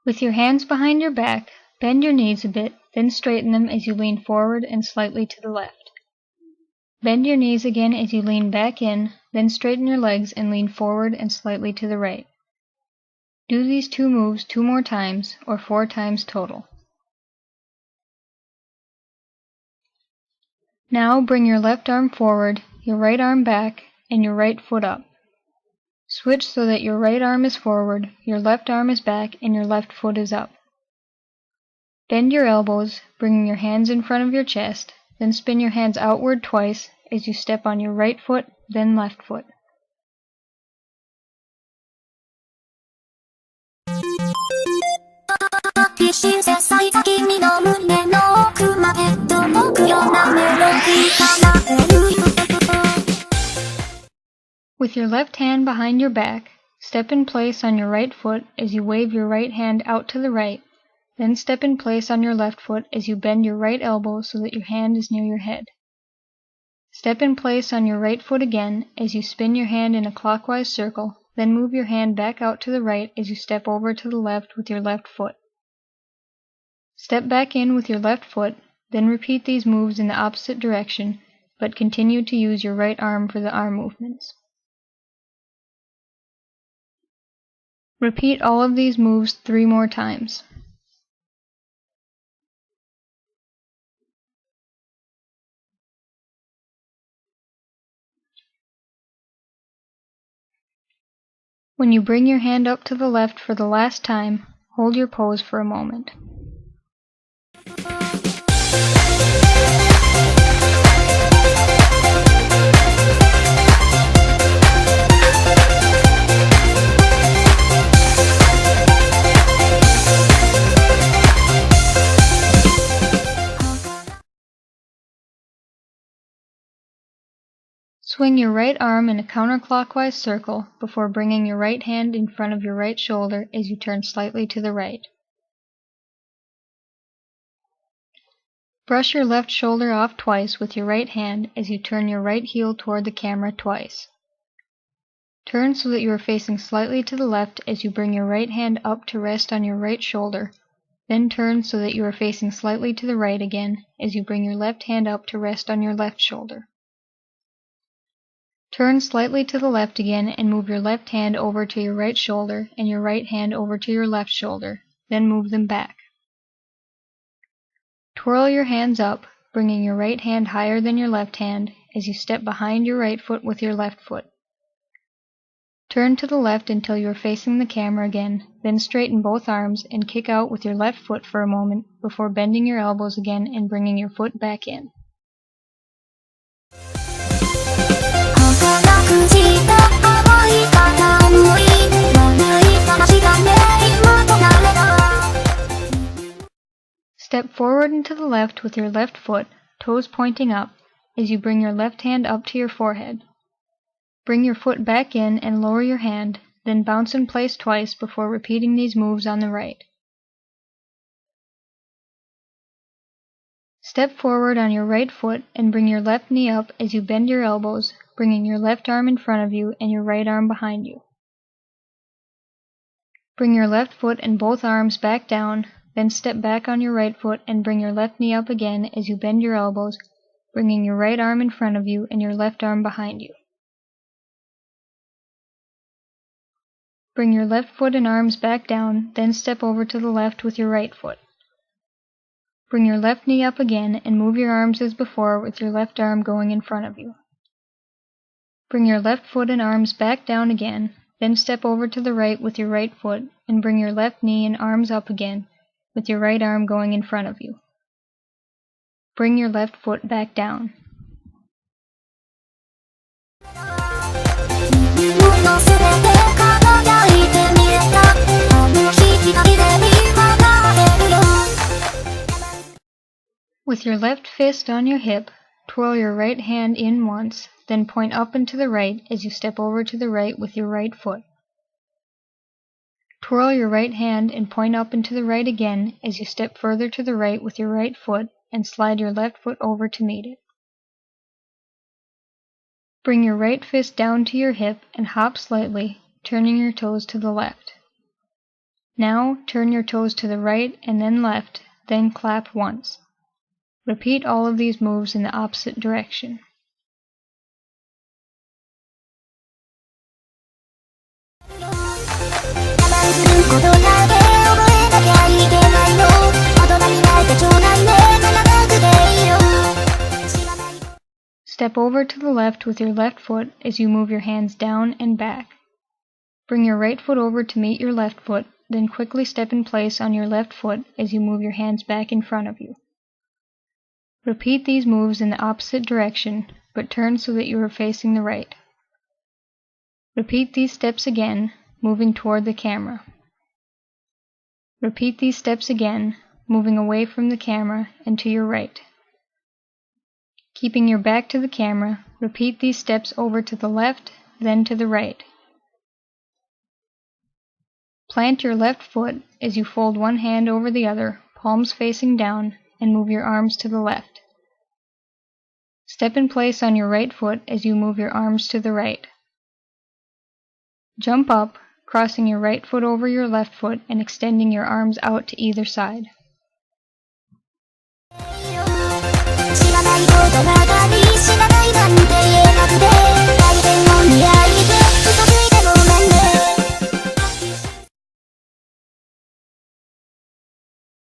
With your hands behind your back, bend your knees a bit, then straighten them as you lean forward and slightly to the left. Bend your knees again as you lean back in, then straighten your legs and lean forward and slightly to the right. Do these 2 moves 2 more times, or 4 times total. Now bring your left arm forward, your right arm back, and your right foot up. Switch so that your right arm is forward, your left arm is back, and your left foot is up. Bend your elbows, bringing your hands in front of your chest, then spin your hands outward twice as you step on your right foot, then left foot. With your left hand behind your back, step in place on your right foot as you wave your right hand out to the right, then step in place on your left foot as you bend your right elbow so that your hand is near your head. Step in place on your right foot again as you spin your hand in a clockwise circle, then move your hand back out to the right as you step over to the left with your left foot. Step back in with your left foot, then repeat these moves in the opposite direction, but continue to use your right arm for the arm movements. Repeat all of these moves 3 more times. When you bring your hand up to the left for the last time, hold your pose for a moment. Swing your right arm in a counterclockwise circle before bringing your right hand in front of your right shoulder as you turn slightly to the right. Brush your left shoulder off twice with your right hand as you turn your right heel toward the camera twice. Turn so that you are facing slightly to the left as you bring your right hand up to rest on your right shoulder, then turn so that you are facing slightly to the right again as you bring your left hand up to rest on your left shoulder. Turn slightly to the left again and move your left hand over to your right shoulder and your right hand over to your left shoulder, then move them back. Twirl your hands up, bringing your right hand higher than your left hand as you step behind your right foot with your left foot. Turn to the left until you are facing the camera again, then straighten both arms and kick out with your left foot for a moment before bending your elbows again and bringing your foot back in. Step forward and to the left with your left foot, toes pointing up, as you bring your left hand up to your forehead. Bring your foot back in and lower your hand, then bounce in place twice before repeating these moves on the right. Step forward on your right foot and bring your left knee up as you bend your elbows, bringing your left arm in front of you and your right arm behind you. Bring your left foot and both arms back down, then step back on your right foot and bring your left knee up again as you bend your elbows, bringing your right arm in front of you and your left arm behind you. Bring your left foot and arms back down, then step over to the left with your right foot. Bring your left knee up again and move your arms as before with your left arm going in front of you. Bring your left foot and arms back down again, then step over to the right with your right foot and bring your left knee and arms up again, with your right arm going in front of you. Bring your left foot back down. With your left fist on your hip, twirl your right hand in once, then point up and to the right as you step over to the right with your right foot. Twirl your right hand and point up and to the right again as you step further to the right with your right foot and slide your left foot over to meet it. Bring your right fist down to your hip and hop slightly, turning your toes to the left. Now turn your toes to the right and then left, then clap once. Repeat all of these moves in the opposite direction. Step over to the left with your left foot as you move your hands down and back. Bring your right foot over to meet your left foot, then quickly step in place on your left foot as you move your hands back in front of you. Repeat these moves in the opposite direction, but turn so that you are facing the right. Repeat these steps again, moving toward the camera. Repeat these steps again, moving away from the camera and to your right. Keeping your back to the camera, repeat these steps over to the left, then to the right. Plant your left foot as you fold one hand over the other, palms facing down, and move your arms to the left. Step in place on your right foot as you move your arms to the right. Jump up, crossing your right foot over your left foot and extending your arms out to either side.